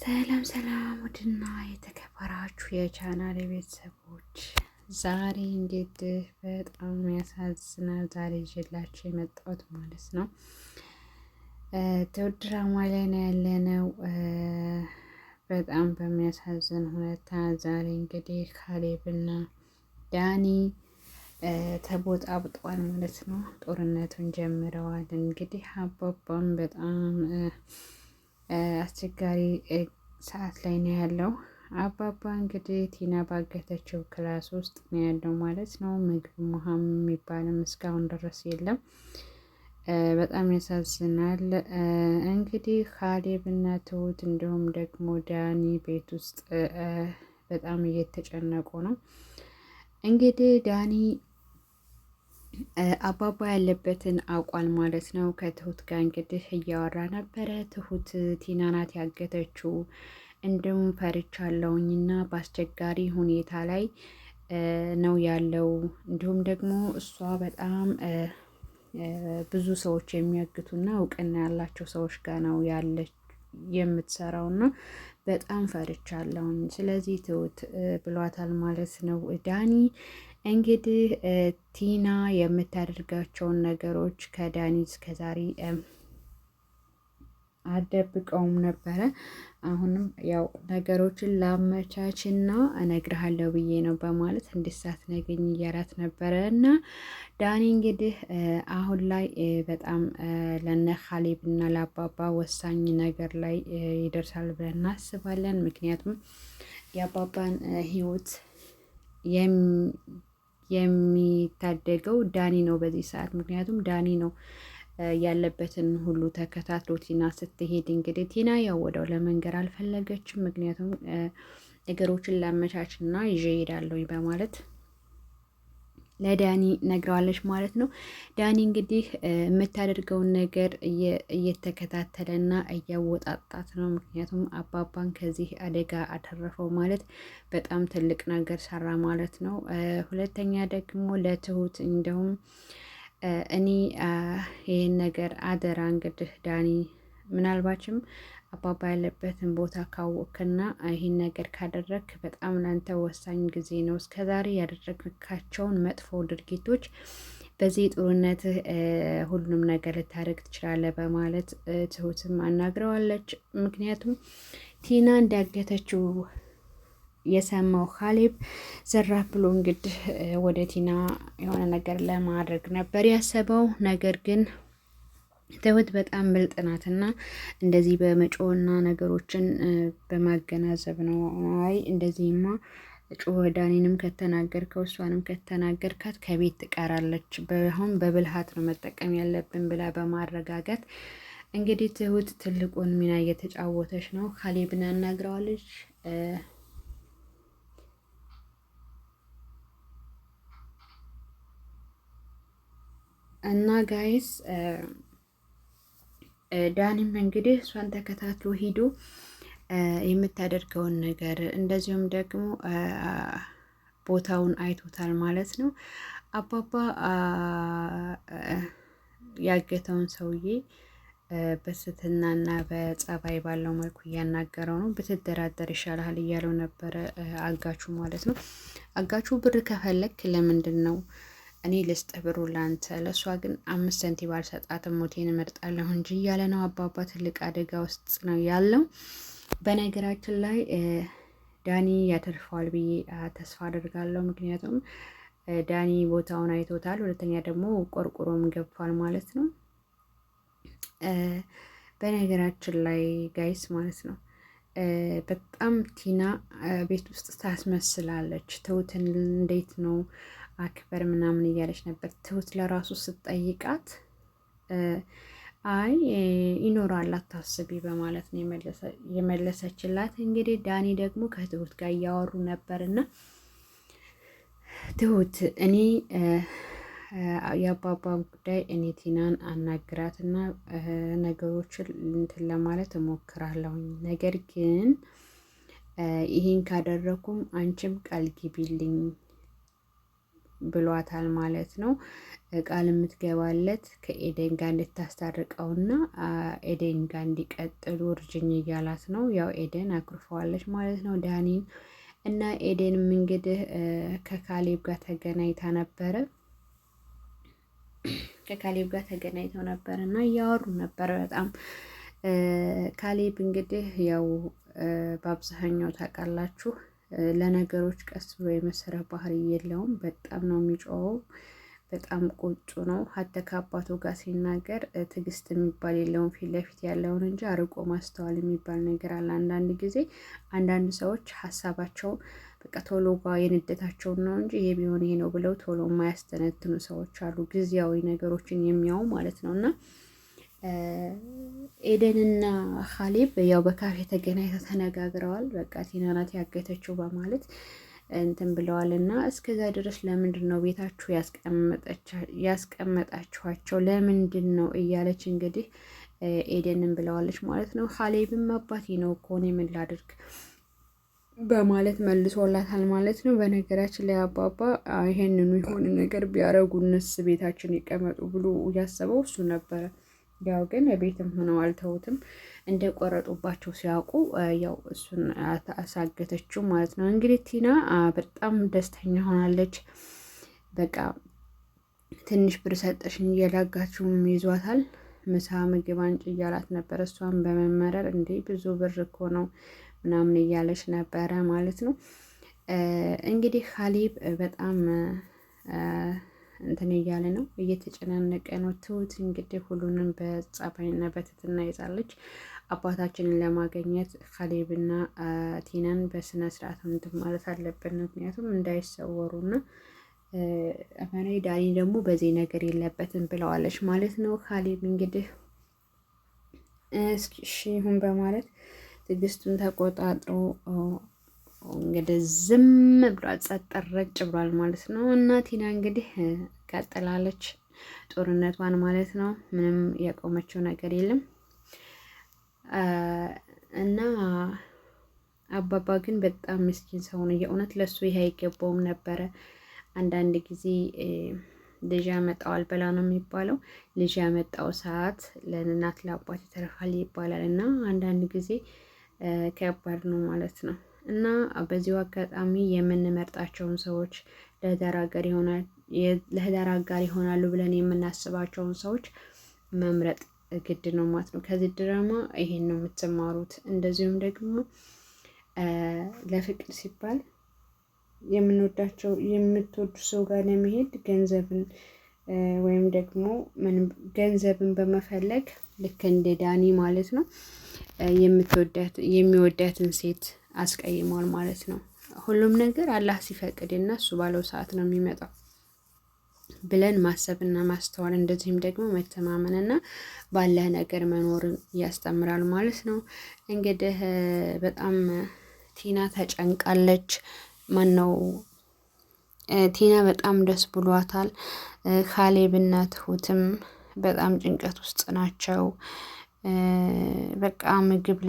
ሰላም ሰላም ውድና የተከበራችሁ የቻናል ቤተሰቦች ዛሬ እንግዲህ በጣም ያሳዝናል። ዛሬ ይዤላችሁ የመጣሁት ማለት ነው ትሁት ድራማ ላይ ነው ያለነው። በጣም በሚያሳዝን ሁኔታ ዛሬ እንግዲህ ካሌብና ዳኒ ተቦጣብጧል ማለት ነው። ጦርነቱን ጀምረዋል። እንግዲህ አባባም በጣም አስቸጋሪ ሰዓት ላይ ነው ያለው። አባባ እንግዲህ ቲና ባገተችው ክላስ ውስጥ ነው ያለው ማለት ነው። ምግብ ውሃም የሚባልም እስካሁን ድረስ የለም። በጣም ያሳዝናል። እንግዲህ ካሌብ እና ትሁት እንዲሁም ደግሞ ዳኒ ቤት ውስጥ በጣም እየተጨነቁ ነው። እንግዲህ ዳኒ አባባ ያለበትን አውቋል ማለት ነው። ከትሁት ጋር እንግዲህ እያወራ ነበረ። ትሁት ቲና ናት ያገተችው፣ እንዲሁም ፈርቻለሁኝ እና በአስቸጋሪ ሁኔታ ላይ ነው ያለው። እንዲሁም ደግሞ እሷ በጣም ብዙ ሰዎች የሚያግቱና እውቅና ያላቸው ሰዎች ጋር ነው ያለች የምትሰራው እና በጣም ፈርቻለሁኝ። ስለዚህ ትሁት ብሏታል ማለት ነው ዳኒ። እንግዲህ ቲና የምታደርጋቸውን ነገሮች ከዳኒ እስከዛሬ አልደብቀውም ነበረ። አሁንም ያው ነገሮችን ላመቻችና እነግርሃለሁ ብዬ ነው በማለት እንድትሳትነግሪኝ እያላት ነበረ። እና ዳኒ እንግዲህ አሁን ላይ በጣም ለነ ካሌብ እና ለአባባ ወሳኝ ነገር ላይ ይደርሳል ብለን እናስባለን። ምክንያቱም የአባባን ሕይወት የሚታደገው ዳኒ ነው በዚህ ሰዓት። ምክንያቱም ዳኒ ነው ያለበትን ሁሉ ተከታትሎ ቲና ስትሄድ እንግዲህ ቲና ያው ወደው ለመንገር አልፈለገችም። ምክንያቱም ነገሮችን ላመቻችና ይዤ እሄዳለሁ በማለት ለዳኒ ነግረዋለች ማለት ነው። ዳኒ እንግዲህ የምታደርገውን ነገር እየተከታተለና እያወጣጣት ነው። ምክንያቱም አባባን ከዚህ አደጋ አተረፈው ማለት በጣም ትልቅ ነገር ሰራ ማለት ነው። ሁለተኛ ደግሞ ለትሁት እንደውም እኔ ይህን ነገር አደራ እንግዲህ ዳኒ ምናልባችም አባባ ያለበትን ቦታ ካወቅክና ይህን ነገር ካደረግክ በጣም ላንተ ወሳኝ ጊዜ ነው። እስከዛሬ ያደረግካቸውን መጥፎ ድርጊቶች በዚህ ጥሩነትህ ሁሉንም ነገር ልታደርግ ትችላለህ በማለት ትሁትም አናግረዋለች። ምክንያቱም ቲና እንዳገተችው የሰማው ካሌብ ዘራፍ ብሎ እንግዲህ ወደ ቲና የሆነ ነገር ለማድረግ ነበር ያሰበው። ነገር ግን ትሁት በጣም ብልጥ ናትና እንደዚህ በመጮህና ነገሮችን በማገናዘብ ነው። አይ እንደዚህማ ጮህ ዳኒንም ከተናገርከው እሷንም ከተናገርካት ከቤት ትቀራለች፣ አሁን በብልሃት ነው መጠቀም ያለብን ብላ በማረጋጋት እንግዲህ ትሁት ትልቁን ሚና እየተጫወተች ነው። ካሌብን አናግረዋለች። እና ጋይስ ዳኒም እንግዲህ እሷን ተከታትሎ ሂዶ የምታደርገውን ነገር እንደዚሁም ደግሞ ቦታውን አይቶታል ማለት ነው። አባባ ያገተውን ሰውዬ በስትናና በጸባይ ባለው መልኩ እያናገረው ነው። ብትደራደር ይሻልሃል እያለው ነበረ አጋቹ ማለት ነው። አጋቹ ብር ከፈለክ ለምንድን ነው እኔ ልስጥህ ብሩ ላንተ፣ ለእሷ ግን 5 ሳንቲም ባልሰጣትም ሞቴን እመርጣለሁ እንጂ እያለ ነው። አባባ ትልቅ አደጋ ውስጥ ነው ያለው። በነገራችን ላይ ዳኒ ያተርፈዋል ብዬ ተስፋ አደርጋለሁ። ምክንያቱም ዳኒ ቦታውን አይቶታል። ሁለተኛ ደግሞ ቆርቆሮም ገብቷል ማለት ነው። በነገራችን ላይ ጋይስ ማለት ነው በጣም ቲና ቤት ውስጥ ታስመስላለች። ትሁትን እንዴት ነው አክበር ምናምን እያለች ነበር። ትሁት ለራሱ ስትጠይቃት አይ ይኖራል አታስቢ በማለት ነው የመለሰችላት። እንግዲህ ዳኒ ደግሞ ከትሁት ጋር እያወሩ ነበር እና ትሁት እኔ የአባባን ጉዳይ እኔ ቲናን አናግራትና ነገሮችን እንትን ለማለት እሞክራለሁኝ። ነገር ግን ይህን ካደረኩም አንቺም ቃል ግቢልኝ ብሏታል ማለት ነው። ቃል የምትገባለት ከኤደን ጋር እንድታስታርቀውና ኤደን ጋር እንዲቀጥሉ እርጅኝ እያላት ነው። ያው ኤደን አኩርፈዋለች ማለት ነው ዳኒን እና ኤደንም እንግዲህ ከካሌብ ጋር ተገናኝታ ነበረ። ከካሌብ ጋር ተገናኝተው ነበር እና እያወሩ ነበር በጣም ካሌብ እንግዲህ ያው በአብዛኛው ታውቃላችሁ ለነገሮች ቀስ ብሎ የመሰረት ባህሪ የለውም። በጣም ነው የሚጮኸው። በጣም ቁጡ ነው። ሀተ ከአባቱ ጋር ሲናገር ትዕግስት የሚባል የለውም። ፊት ለፊት ያለውን እንጂ አርቆ ማስተዋል የሚባል ነገር አለ። አንዳንድ ጊዜ አንዳንድ ሰዎች ሀሳባቸው በቃ ቶሎ ጋር የንደታቸውን ነው እንጂ ይሄ ቢሆን ይሄ ነው ብለው ቶሎ የማያስተነትኑ ሰዎች አሉ። ጊዜያዊ ነገሮችን የሚያዩ ማለት ነው። እና ኤደንና ካሌብ ያው በካፌ ተገናኝተው ተነጋግረዋል። በቃ ቲና ናት ያገተችው በማለት እንትን ብለዋል። እና እስከዛ ድረስ ለምንድን ነው ቤታችሁ ያስቀመጣችኋቸው ለምንድን ነው እያለች እንግዲህ ኤደንን ብለዋለች ማለት ነው። ካሌብም አባቴ ነው እኮ እኔ ምን ላድርግ በማለት መልሶላታል ማለት ነው። በነገራችን ላይ አባባ ይሄንኑ የሆነ ነገር ቢያረጉንስ ቤታችን ይቀመጡ ብሎ ያሰበው እሱ ነበረ። ያው ግን ቤትም ሆነው አልተውትም። እንደቆረጡባቸው ሲያውቁ ያው እሱን አሳገተችው ማለት ነው። እንግዲህ ቲና በጣም ደስተኛ ሆናለች። በቃ ትንሽ ብር ሰጠሽኝ እየላጋችሁም ይዟታል። ምሳ ምግብ አንጭ እያላት ነበር። እሷን በመመረር እንዴ ብዙ ብር እኮ ነው ምናምን እያለች ነበረ ማለት ነው። እንግዲህ ካሌብ በጣም እንትን እያለ ነው፣ እየተጨናነቀ ነው። ትሁት እንግዲህ ሁሉንም በጸባይና በትትና ይዛለች። አባታችንን ለማገኘት ካሌብና ቲናን በስነ ስርዓት እንትን ማለት አለብን፣ ምክንያቱም እንዳይሰወሩና አማኔ ዳኒ ደግሞ በዚህ ነገር የለበትም ብለዋለች ማለት ነው። ካሌብ እንግዲህ እስኪ እሺ ይሁን በማለት ትዕግስቱን ተቆጣጥሮ እንግዲህ ዝም ብሏል፣ ጸጥ ረጭ ብሏል ማለት ነው። እና ቲና እንግዲህ ቀጥላለች ጦርነቷን ማለት ነው። ምንም ያቆመችው ነገር የለም። እና አባባ ግን በጣም ምስኪን ሰው ነው የእውነት። ለሱ ይሄ አይገባውም ነበረ። አንዳንድ ጊዜ ልጅ ያመጣዋል በላ ነው የሚባለው። ልጅ ያመጣው ሰዓት ለእናት ለአባት ይተርፋል ይባላል። እና አንዳንድ ጊዜ ከባድ ነው ማለት ነው። እና በዚሁ አጋጣሚ የምንመርጣቸውን ሰዎች ለህዳር አጋር ይሆናሉ ብለን የምናስባቸውን ሰዎች መምረጥ ግድ ነው ማለት ነው። ከዚህ ድራማ ይሄን ነው የምትማሩት። እንደዚሁም ደግሞ ለፍቅር ሲባል የምትወዱ ሰው ጋር ለመሄድ ገንዘብን ወይም ደግሞ ገንዘብን በመፈለግ ልክ እንደ ዳኒ ማለት ነው የሚወዳትን ሴት አስቀይሟል ማለት ነው። ሁሉም ነገር አላህ ሲፈቅድና እሱ ባለው ሰዓት ነው የሚመጣው ብለን ማሰብና ማስተዋል፣ እንደዚህም ደግሞ መተማመንና ባለ ነገር መኖርን ያስተምራል ማለት ነው። እንግዲህ በጣም ቲና ተጨንቃለች። ቲና በጣም ደስ ብሏታል። ካሌብና ትሁትም በጣም ጭንቀት ውስጥ ናቸው። በቃ ምግብ